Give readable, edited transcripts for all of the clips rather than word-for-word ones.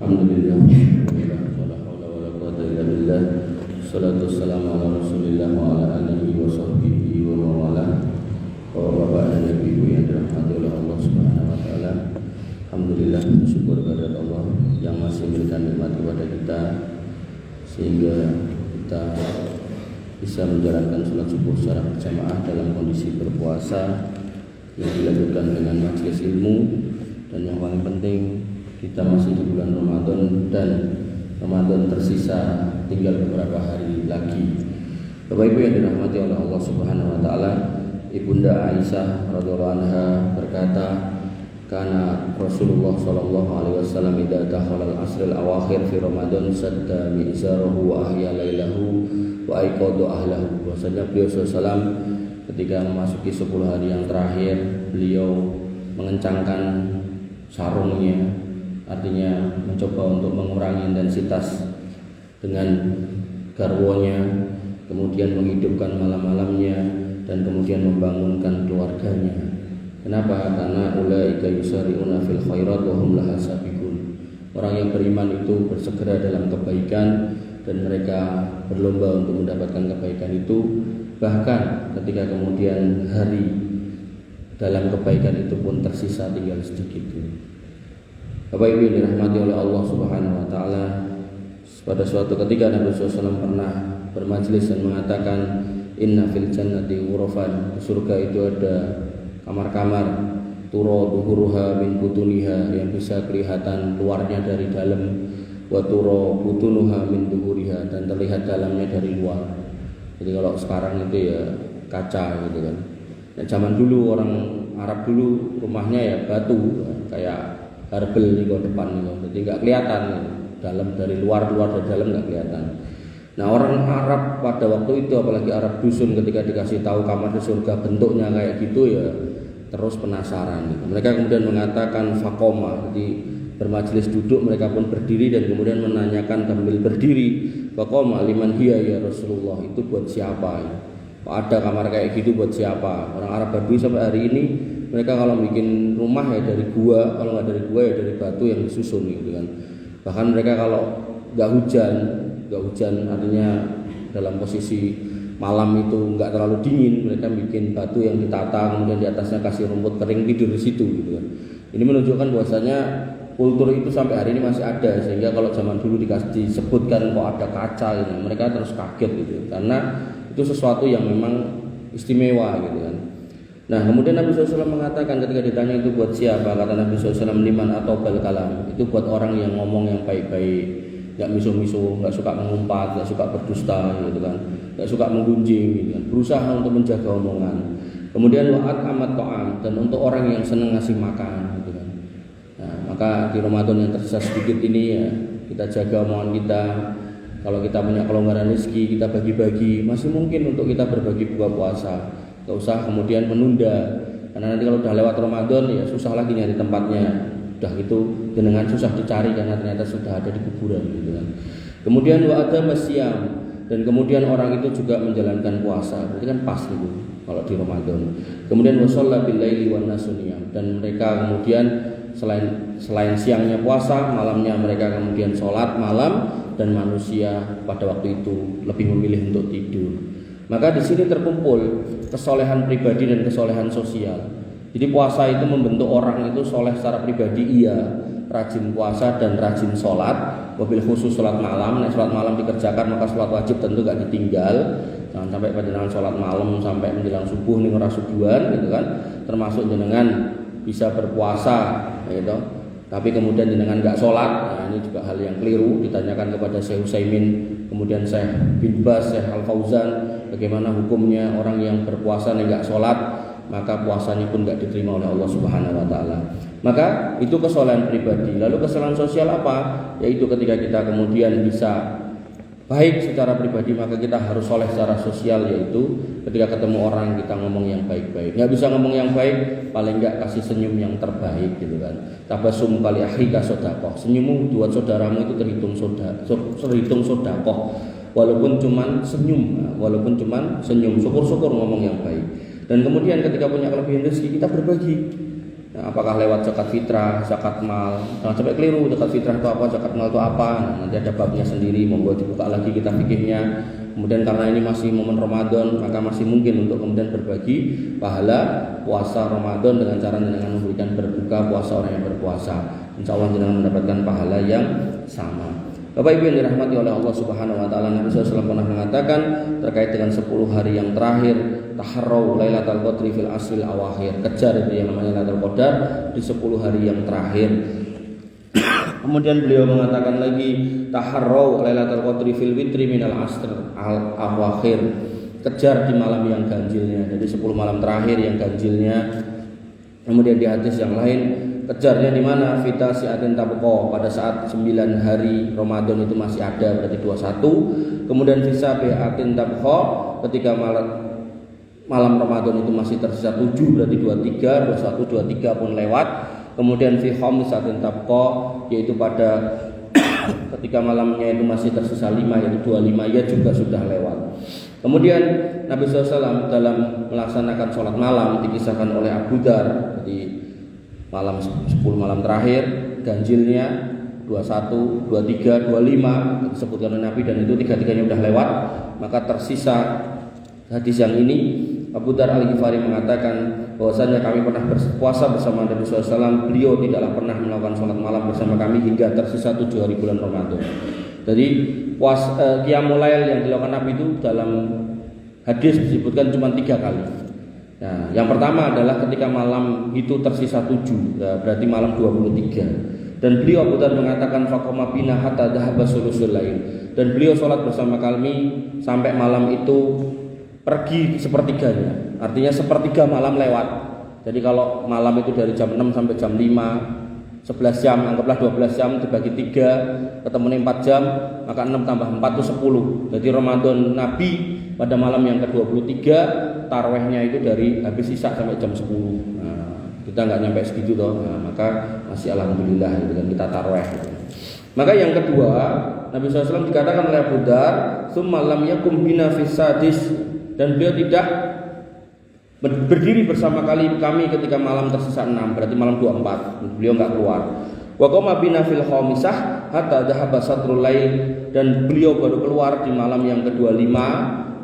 Alhamdulillah, wala haula wala quwwata illa billah. Wassalatu wassalamu ala Rasulillah wa ala alihi wa sahbihi wa mawala. Bapak dan Ibu yang dirahmati oleh Allah Subhanahu wa taala. Alhamdulillah, syukur kepada Allah yang masih memberikan nikmat kepada kita sehingga kita bisa menjalankan salat subuh secara berjamaah dalam kondisi berpuasa yang dilanjutkan dengan majelis ilmu, dan yang paling penting kita masih di bulan Ramadan dan Ramadan tersisa tinggal beberapa hari lagi. Bapak Ibu yang dirahmati oleh Allah Subhanahu wa taala, Ibunda Aisyah radhiyallahu anha berkata, "Kana Rasulullah sallallahu alaihi wasallam idza dakhala al-asr al-awakhir fi Ramadan sadda mi'zarahu wa ahya lailahu wa aiqadha ahlahu." Bahwasanya beliau sallallahu ketika memasuki 10 hari yang terakhir, beliau mengencangkan sarungnya, artinya mencoba untuk mengurangi intensitas dengan garwonya, kemudian menghidupkan malam-malamnya, dan kemudian membangunkan keluarganya. Kenapa? Karena ulaika yusari'una fil khairat wa hum laha sabiqun. Orang yang beriman itu bersegera dalam kebaikan dan mereka berlomba untuk mendapatkan kebaikan itu. Bahkan ketika kemudian hari dalam kebaikan itu pun tersisa tinggal sedikit. Bapak Ibu yang dirahmati oleh Allah Subhanahu wa taala, pada suatu ketika Nabi SAW pernah bermajlis dan mengatakan, "Inna fil jannati ghurafan." Di surga itu ada kamar-kamar, turo duhuruha min butuniha, yang bisa kelihatan luarnya dari dalam, wa turo butunuha min duhuriha, dan terlihat dalamnya dari luar. Jadi kalau sekarang itu ya kaca gitu kan. Nah, zaman dulu orang Arab dulu rumahnya ya batu, kayak harbel nih ke depan nih, jadi nggak kelihatan dalam dari luar dari dalam nggak kelihatan. Nah, orang Arab pada waktu itu, apalagi Arab dusun, ketika dikasih tahu kamar di surga bentuknya kayak gitu ya terus penasaran. Mereka kemudian mengatakan faqoma, jadi bermajelis duduk mereka pun berdiri dan kemudian menanyakan sambil berdiri, faqoma liman hiya ya Rasulullah, itu buat siapa? Ada kamar kayak gitu buat siapa? Orang Arab Badui sampai hari ini mereka kalau bikin rumah ya dari gua, kalau nggak dari gua ya dari batu yang disusun gitu kan. Bahkan mereka kalau nggak hujan artinya dalam posisi malam itu nggak terlalu dingin, mereka bikin batu yang ditata, kemudian di atasnya kasih rumput kering, tidur di situ gitu kan. Ini menunjukkan bahwasanya kultur itu sampai hari ini masih ada, sehingga kalau zaman dulu disebutkan kok ada kaca gitu, mereka terus kaget gitu, karena itu sesuatu yang memang istimewa gitu kan. Nah, kemudian Nabi SAW mengatakan ketika ditanya itu buat siapa, kata Nabi SAW, liman atau bal kalam, itu buat orang yang ngomong yang baik-baik, nggak misuh-misuh, nggak suka mengumpat, nggak suka berdusta gitu kan, nggak suka menggunjing gitu kan, berusaha untuk menjaga omongan. Kemudian wa'at amat to'am, dan untuk orang yang senang ngasih makan gitu kan. Nah, maka di Ramadan yang tersisa sedikit ini ya kita jaga omongan kita. Kalau kita punya kelonggaran rezeki, kita bagi-bagi, masih mungkin untuk kita berbagi buka puasa. Gak usah kemudian menunda, karena nanti kalau udah lewat Ramadan ya susah lagi nyari tempatnya. Udah gitu jenengan susah dicari karena ternyata sudah ada di kuburan gitu kan. Kemudian wa ada masyam, dan kemudian orang itu juga menjalankan puasa. Berarti kan pas gitu kalau di Ramadan. Kemudian wa shalla bil laili wan nasu niyam, dan mereka kemudian selain siangnya puasa, malamnya mereka kemudian sholat malam, dan manusia pada waktu itu lebih memilih untuk tidur. Maka di sini terkumpul kesolehan pribadi dan kesolehan sosial. Jadi puasa itu membentuk orang itu soleh secara pribadi, iya, rajin puasa dan rajin sholat, wabil khusus sholat malam. Nah, sholat malam dikerjakan, maka sholat wajib tentu gak ditinggal. Jangan sampai panjenengan sholat malam sampai menjelang subuh nih ora subuhan gitu kan. Termasuk jenengan bisa berpuasa gitu, tapi kemudian jenengan gak sholat. Nah, ini juga hal yang keliru. Ditanyakan kepada Syekh Utsaimin, kemudian Syekh bin Baz, Syekh Al Fauzan, bagaimana hukumnya orang yang berpuasa dan gak sholat, maka puasanya pun gak diterima oleh Allah Subhanahu wa taala. Maka itu kesalahan pribadi. Lalu kesalahan sosial apa? Yaitu ketika kita kemudian bisa baik secara pribadi, maka kita harus soleh secara sosial, yaitu ketika ketemu orang kita ngomong yang baik-baik. Nggak bisa ngomong yang baik, paling nggak kasih senyum yang terbaik gitu kan. Tabasum kali akhika sodakoh, senyummu buat saudaramu itu terhitung sodakoh, walaupun cuman senyum, syukur-syukur ngomong yang baik. Dan kemudian ketika punya kelebihan rezeki kita berbagi. apakah lewat zakat fitrah, zakat mal. Jangan sampai keliru, zakat fitrah itu apa, zakat mal itu apa. Nanti ada babnya sendiri, monggo dibuka lagi kitab fikihnya. Kemudian karena ini masih momen Ramadan, maka masih mungkin untuk kemudian berbagi pahala puasa Ramadan dengan cara dengan memberikan berbuka puasa orang yang berpuasa. Insya Allah dengan mendapatkan pahala yang sama. Bapak Ibu yang dirahmati oleh Allah Subhanahu wa taala, Nabi SAW pernah mengatakan terkait dengan 10 hari yang terakhir, taharrau lailatul qadri fil asril awakhir. Kejar itu yang namanya Lailatul Qadar di 10 hari yang terakhir. Kemudian beliau mengatakan lagi, taharrau lailatul qadri fil witri minal asr al awakhir. Kejar di malam yang ganjilnya. Jadi 10 malam terakhir yang ganjilnya. Kemudian di hadis yang lain, kejarnya di mana? Fita si'atin tabqa, pada saat 9 hari Ramadan itu masih ada, berarti 21. Kemudian fisa bi'atin tabqa, ketika malam Ramadan itu masih tersisa 7, berarti 23, 21, 23 pun lewat. Kemudian fi khamisatin tabqa, yaitu pada ketika malamnya itu masih tersisa 5, yaitu 25, ya juga sudah lewat. Kemudian Nabi SAW dalam melaksanakan sholat malam dikisahkan oleh Abu Dar, jadi malam 10 malam terakhir ganjilnya 21, 23, 25 disebutkan oleh Nabi, dan itu tiga-tiganya sudah lewat. Maka tersisa hadis yang ini, Abu Dar Al-Ghifari mengatakan bahwasanya kami pernah berpuasa bersama Nabi SAW, beliau tidaklah pernah melakukan sholat malam bersama kami hingga tersisa 7 hari bulan Ramadan. Jadi qiyamul lail yang dilakukan Nabi itu dalam hadis disebutkan cuma 3 kali. Nah, yang pertama adalah ketika malam itu tersisa 7, ya, berarti malam 23. Dan beliau Abu Dar mengatakan faqama bina hatta dhahaba sulusul lail. Dan beliau sholat bersama kami sampai malam itu pergi sepertiganya. Artinya sepertiga malam lewat. Jadi kalau malam itu dari jam 6 sampai jam 5, 11 jam, anggaplah 12 jam dibagi 3, ketemu 4 jam, maka 6 tambah 4 itu 10. Jadi Ramadan Nabi pada malam yang ke-23 tarawehnya itu dari habis isya sampai jam 10. Nah, kita nggak nyampe segitu toh. Nah, maka masih alhamdulillah gitu kan, kita taraweh gitu. Maka yang kedua, Nabi SAW dikatakan oleh Abu Dar, "Tsumma lam yakum bina fis sadis." Dan beliau tidak berdiri bersama kami ketika malam tersisa 6, berarti malam 24. Beliau enggak keluar. Wa qama bina fil khamisah hatta dhahaba satrul lail, dan beliau baru keluar di malam yang ke-25,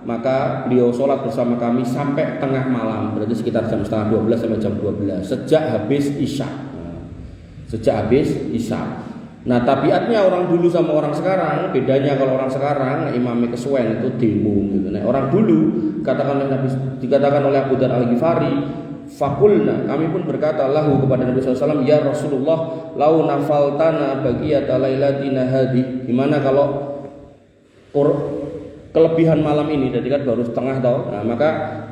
maka beliau sholat bersama kami sampai tengah malam, berarti sekitar jam setengah 12 sampai jam 12, sejak habis isya. Sejak habis isya. Nah, tabiatnya orang dulu sama orang sekarang, bedanya kalau orang sekarang imamnya kesuwen itu demo gitu. Nah, orang dulu dikatakan oleh Abu Dar Al-Ghifari, fakulna, kami pun berkata lahu kepada Nabi SAW, ya Rasulullah, lau nafaltana bagiyata lailatina hadi. Gimana kalau kelebihan malam ini, jadi kan baru setengah tau. Nah, maka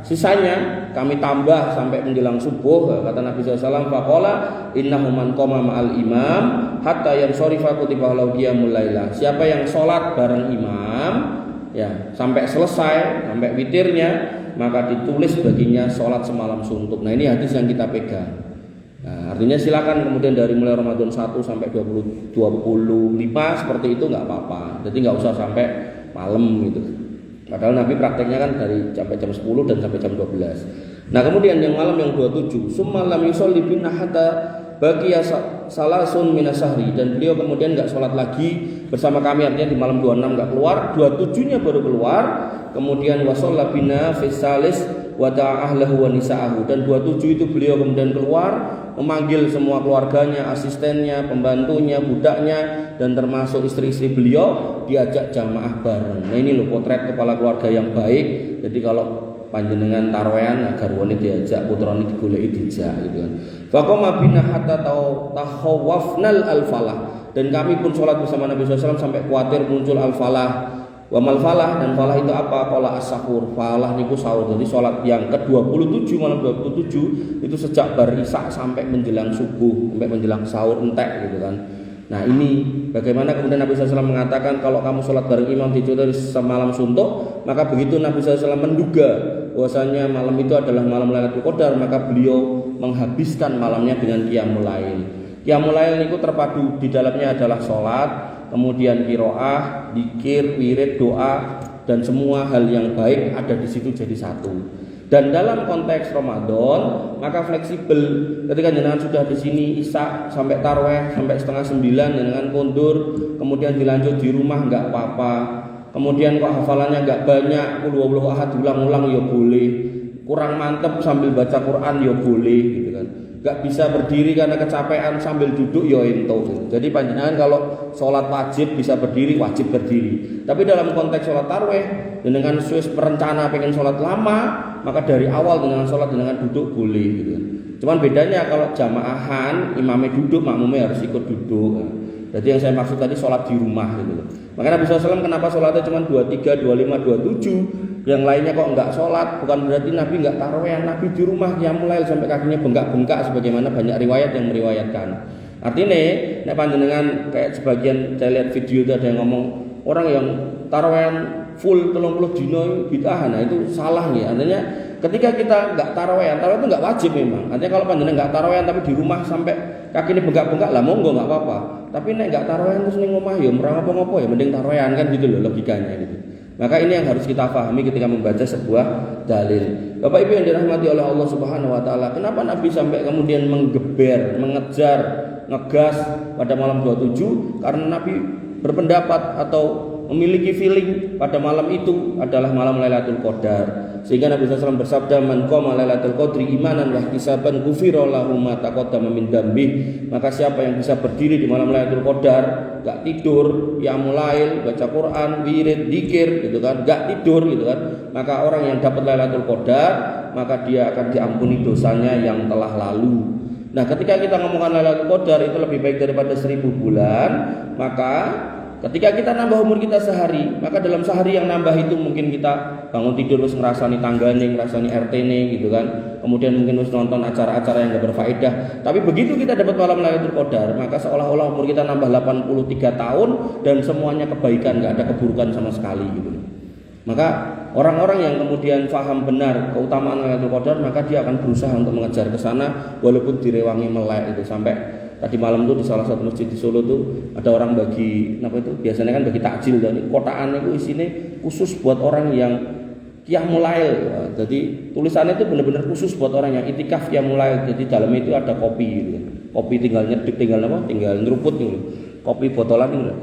sisanya kami tambah sampai menjelang subuh. Kata Nabi SAW, faqala innahu man qama ma'al imam hatta yansorifa kutiba lahu qiyamul laila. Siapa yang sholat bareng imam, ya, sampai selesai, sampai witirnya, maka ditulis baginya sholat semalam suntuk. Nah, ini hadis yang kita pegang. Nah, artinya silakan kemudian dari mulai Ramadan 1 sampai 25 seperti itu nggak apa-apa. Jadi nggak usah sampai malam gitu. Padahal Nabi prakteknya kan dari sampai jam 10 dan sampai jam 12. Nah, kemudian yang malam yang 27, summa lam yusolli bina hatta baqiya salasun minas sahri, dan beliau kemudian enggak sholat lagi bersama kami, artinya di malam 26 enggak keluar, 27-nya baru keluar. Kemudian wasalla bina fis salis wa da'a ahlahu wa nisa'ahu, dan 27 itu beliau kemudian keluar memanggil semua keluarganya, asistennya, pembantunya, budaknya, dan termasuk istri-istri beliau, diajak jamaah bareng. Nah, ini loh potret kepala keluarga yang baik. Jadi kalau panjenengan taroyan garwane diajak, putrane digoleki dijak gitu kan. Faqama bina hatta takhawafnal al-falah, dan kami pun sholat bersama Nabi SAW sampai khawatir muncul al-falah. Wa mal falah, dan falah itu apa? Qala as-sahur. Falah niku sahur. Jadi sholat yang ke-27 malam 27 itu sejak bar isya sampai menjelang subuh, sampai menjelang sahur entek gitu kan. Nah, ini bagaimana kemudian Nabi SAW mengatakan kalau kamu sholat bareng imam ditulis semalam suntuk, maka begitu Nabi SAW menduga bahwasanya malam itu adalah malam Lailatul Qadar, maka beliau menghabiskan malamnya dengan qiyamul lail. Qiyamul lail niku terpadu, di dalamnya adalah sholat, kemudian qiraah, dzikir, wirid, doa, dan semua hal yang baik ada di situ jadi satu. Dan dalam konteks Ramadan maka fleksibel. Ketika jenengan sudah di sini Isya sampai tarawih sampai setengah 9 jenengan kondur, kemudian dilanjut di rumah nggak apa-apa. Kemudian kok hafalannya nggak banyak, qul huwallahu ahad ulang-ulang ya boleh. Kurang mantep sambil baca Quran ya boleh gitu kan. Nggak bisa berdiri karena kecapean sambil duduk ya ento. Jadi panjenengan kalau sholat wajib bisa berdiri, wajib berdiri. Tapi dalam konteks sholat tarawih dengan sesuai perencana pengen sholat lama, maka dari awal dengan sholat dengan duduk boleh gitu. Cuman bedanya kalau jamaahan imamnya duduk, makmumnya harus ikut duduk. Jadi yang saya maksud tadi sholat di rumah gitu. Makanya Nabi SAW kenapa sholatnya cuma 23, 25, 27, yang lainnya kok enggak sholat? Bukan berarti Nabi enggak tarawih, Nabi di rumah qiyamul lail sampai kakinya bengkak-bengkak sebagaimana banyak riwayat yang meriwayatkan. Artinya, nek panjenengan kayak sebagian saya lihat video itu ada yang ngomong orang yang tarawih full 30 dino bid'ah, nah itu salah ya. Artinya ketika kita enggak tarawih itu enggak wajib memang. Artinya kalau panjenengan enggak tarawih tapi di rumah sampai kakinya bengkak-bengkak lah monggo enggak apa-apa. Tapi nek enggak tarawih terus ning omah ya ora apa-apa ya mending tarawih kan gitu loh logikanya gitu. Maka ini yang harus kita pahami ketika membaca sebuah dalil. Bapak Ibu yang dirahmati oleh Allah Subhanahu wa taala, kenapa Nabi sampai kemudian menggeber, mengejar, ngegas pada malam 27? Karena Nabi berpendapat atau memiliki feeling pada malam itu adalah malam Lailatul Qadar. Sehingga Nabi SAW bersabda, "Man qama Lailatul Qadri imanan wa ihtisaban ghufira lahu ma taqaddama min dambi." Maka siapa yang bisa berdiri di malam Lailatul Qadar, enggak tidur, qiyamul lail, baca Quran, wirid, dzikir gitu kan, enggak tidur gitu kan, maka orang yang dapat Lailatul Qadar, maka dia akan diampuni dosanya yang telah lalu. Nah, ketika kita ngomongkan Lailatul Qadar itu lebih baik daripada 1000 bulan, maka ketika kita nambah umur kita sehari, maka dalam sehari yang nambah itu mungkin kita bangun tidur terus ngerasani tanggane, ngerasani RT-ne gitu kan. Kemudian mungkin terus nonton acara-acara yang gak berfaedah. Tapi begitu kita dapat malam Lailatul Qadar, maka seolah-olah umur kita nambah 83 tahun dan semuanya kebaikan, gak ada keburukan sama sekali gitu. Maka orang-orang yang kemudian paham benar keutamaan Lailatul Qadar, maka dia akan berusaha untuk mengejar ke sana walaupun direwangi melek itu. Sampai tadi malam tuh di salah satu masjid di Solo tuh ada orang bagi apa itu biasanya kan bagi takjil, dan kotaan itu isinya khusus buat orang yang qiyamul lail. Jadi tulisannya itu benar-benar khusus buat orang yang itikaf qiyamul lail. Jadi dalamnya itu ada kopi gitu. Kopi tinggal nyedik, tinggal ngeruput gitu. Kopi botolan gitu.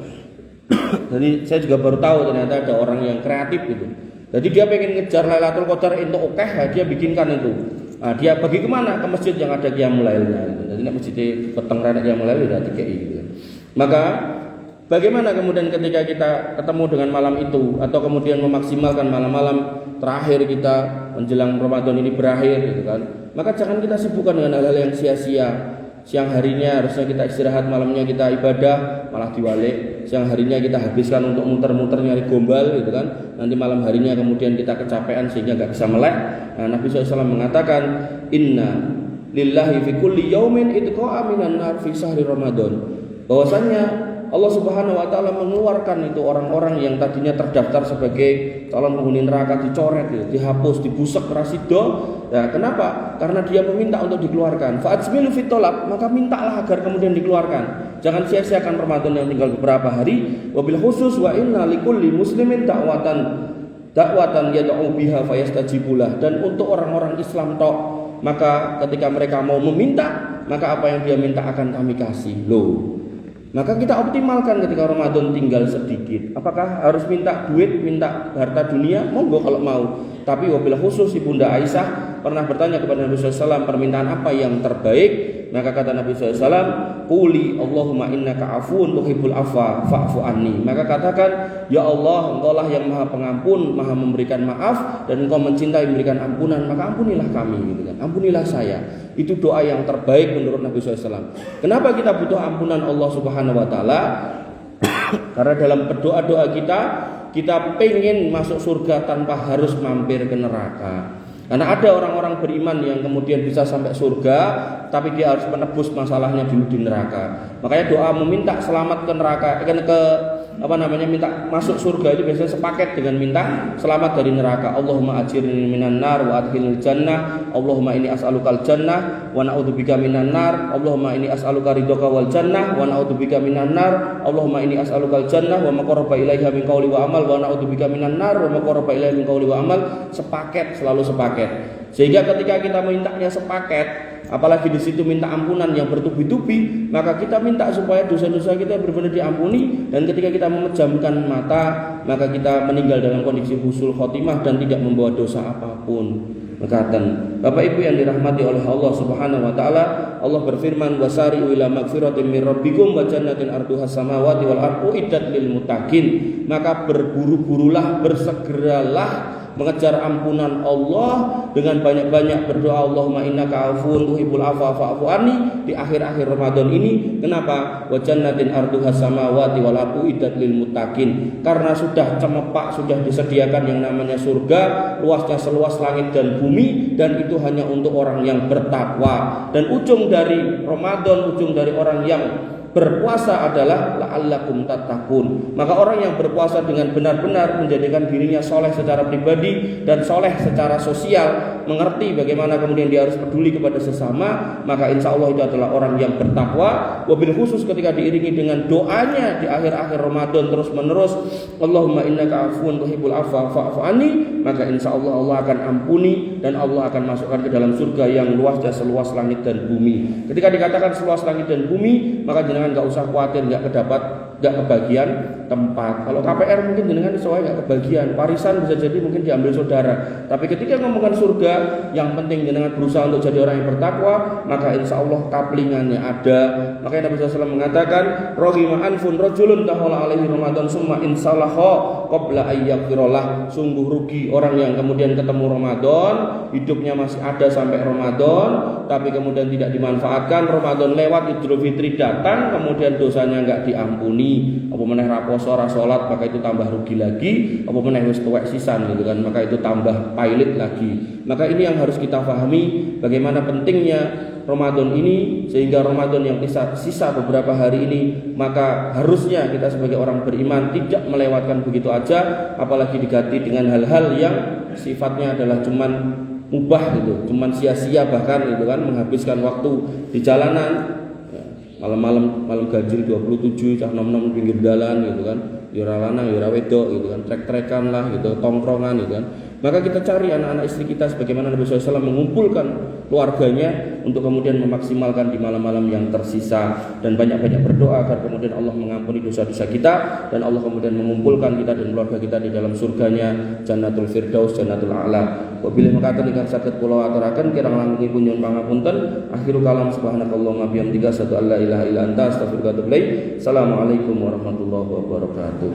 Jadi saya juga baru tahu ternyata ada orang yang kreatif gitu. Jadi dia pengen ngejar Lailatul Qadar untuk dia bikinkan itu. Nah, dia pergi kemana? Ke masjid yang ada qiyamul lailnya. Jadi nek masjid peteng rene qiyamul lail udah dikei gitu. Maka bagaimana kemudian ketika kita ketemu dengan malam itu atau kemudian memaksimalkan malam-malam terakhir kita menjelang Ramadan ini berakhir gitu kan. Maka jangan kita sibukkan dengan hal-hal yang sia-sia. Siang harinya harusnya kita istirahat, malamnya kita ibadah, malah diwalik. Siang harinya kita habiskan untuk muter-muter nyari gombal gitu kan. Nanti malam harinya kemudian kita kecapean sehingga gak bisa melek. Nah, Nabi SAW mengatakan, "Inna lillahi fi kulli yaumin itqa'a minan nar fi syahri Ramadan." Bahwasanya Allah Subhanahu wa taala mengeluarkan itu orang-orang yang tadinya terdaftar sebagai calon penghuni neraka dicoret, dihapus, dibusek rasido. Nah, kenapa? Karena dia meminta untuk dikeluarkan. Fa'atsmilu fit thalab, maka mintalah agar kemudian dikeluarkan. Jangan sia-siakan Ramadan yang tinggal beberapa hari. Wabil khusus wa inna likulli muslimin da'watan yad'u biha fayastajibulah. Dan untuk orang-orang Islam tok, maka ketika mereka mau meminta, maka apa yang dia minta akan kami kasih. Loh. Maka kita optimalkan ketika Ramadan tinggal sedikit. Apakah harus minta duit, minta harta dunia? Monggo kalau mau. Tapi wabil khusus Ibunda Aisyah pernah bertanya kepada Nabi SAW permintaan apa yang terbaik. Maka kata Nabi SAW, "Quli Allahumma innaka afuun tuhibbul afwa fa'fu anni." Maka katakan, "Ya Allah, Engkaulah yang Maha Pengampun, Maha memberikan maaf, dan Engkau mencintai memberikan ampunan, maka ampunilah kami gitu kan. Ampunilah saya." Itu doa yang terbaik menurut Nabi SAW. Kenapa kita butuh ampunan Allah Subhanahu wa taala? Karena dalam berdoa-doa kita pengen masuk surga tanpa harus mampir ke neraka. Karena ada orang-orang beriman yang kemudian bisa sampai surga, tapi dia harus menebus masalahnya dulu di neraka. Makanya doa meminta selamat ke neraka, minta masuk surga itu biasanya sepaket dengan minta selamat dari neraka. Allahumma ajirni minan nar wa adkhilnil jannah. Allahumma inni as'alukal jannah wa na'udzubika minan nar. Allahumma inni as'aluka ridhaka wal jannah wa na'udzubika minan nar. Allahumma inni as'alukal jannah wa ma qarraba ilaiha min qawli wa amal wa na'udzubika minan nar wa ma qarraba ilaiha min qawli wa amal. Sepaket, selalu sepaket. Sehingga ketika kita mintanya sepaket, apalagi di situ minta ampunan yang bertubi-tubi, maka kita minta supaya dosa-dosa kita benar-benar diampuni. Dan ketika kita memejamkan mata, maka kita meninggal dalam kondisi husnul khotimah dan tidak membawa dosa apapun. Mekaten Bapak Ibu yang dirahmati oleh Allah Subhanahu wa taala, Allah berfirman, wasari'u ila magfiratin min rabbikum wa jannatin arduhas samawati wal ardu iddat lil muttaqin. Maka berburu-burulah, bersegeralah mengejar ampunan Allah dengan banyak-banyak berdoa, Allahumma innaka afuwun tuhibbul afwa fa'fu anni di akhir-akhir Ramadan ini. Kenapa? Wa jannatin arduhas samawati wal ardu iddat lil muttaqin. Karena sudah cemepak, sudah disediakan yang namanya surga, luasnya seluas langit dan bumi, dan itu hanya untuk orang yang bertakwa. Dan ujung dari Ramadan, ujung dari orang yang berpuasa adalah la'allakum tattaqun. Maka orang yang berpuasa dengan benar-benar menjadikan dirinya soleh secara pribadi dan soleh secara sosial, mengerti bagaimana kemudian dia harus peduli kepada sesama, maka insya Allah itu adalah orang yang bertakwa. Wabil khusus ketika diiringi dengan doanya di akhir-akhir Ramadan terus menerus, Allahumma innaka afuwun tuhibbul afwa fa'fu anni, maka insya Allah Allah akan ampuni dan Allah akan masukkan ke dalam surga yang luasnya seluas langit dan bumi. Ketika dikatakan seluas langit dan bumi, maka jenengan nggak usah khawatir nggak kebagian tempat. Kalau KPR mungkin jenengan soalnya nggak kebagian, warisan bisa jadi mungkin diambil saudara. Tapi ketika ngomongkan surga, yang penting jenengan berusaha untuk jadi orang yang bertakwa, maka insya Allah kaplingannya ada. Makanya Nabi SAW mengatakan, rohima anfun rojulun tahola alaihi Ramadan summa insalaho qabla ayyaghfirullah. Sungguh rugi orang yang kemudian ketemu Ramadan, hidupnya masih ada sampai Ramadan, tapi kemudian tidak dimanfaatkan. Ramadan lewat, Idul Fitri datang, kemudian dosanya nggak diampuni. Apa meneh ra poso ra salat, maka itu tambah rugi lagi. Apa meneh wis tuwek sisan gitu kan, maka itu tambah pailit lagi. Maka ini yang harus kita pahami, bagaimana pentingnya Ramadan ini, sehingga Ramadan yang sisa beberapa hari ini, maka harusnya kita sebagai orang beriman tidak melewatkan begitu aja, apalagi diganti dengan hal-hal yang sifatnya adalah cuman mubah gitu, cuman sia-sia bahkan gitu kan, menghabiskan waktu di jalanan. Malam ganjil 27 cah nom-nom pinggir jalan gitu kan, yura lanang yura wedok gitu kan, trek-trekan lah gitu, tongkrongan gitu kan. Maka kita cari anak-anak istri kita sebagaimana Nabi SAW mengumpulkan keluarganya untuk kemudian memaksimalkan di malam-malam yang tersisa, dan banyak-banyak berdoa agar kemudian Allah mengampuni dosa-dosa kita dan Allah kemudian mengumpulkan kita dan keluarga kita di dalam surganya Jannatul Firdaus, Jannatul A'la. Wabillahi makaten ingkang saged kula aturaken kirang langkung nyuwun pangapunten. Akhiru kalam subhanakallahumma bihamdika asyhadu an la ilaha illa anta astaghfiruka wa atubu ilaik. Assalamualaikum warahmatullahi wabarakatuh.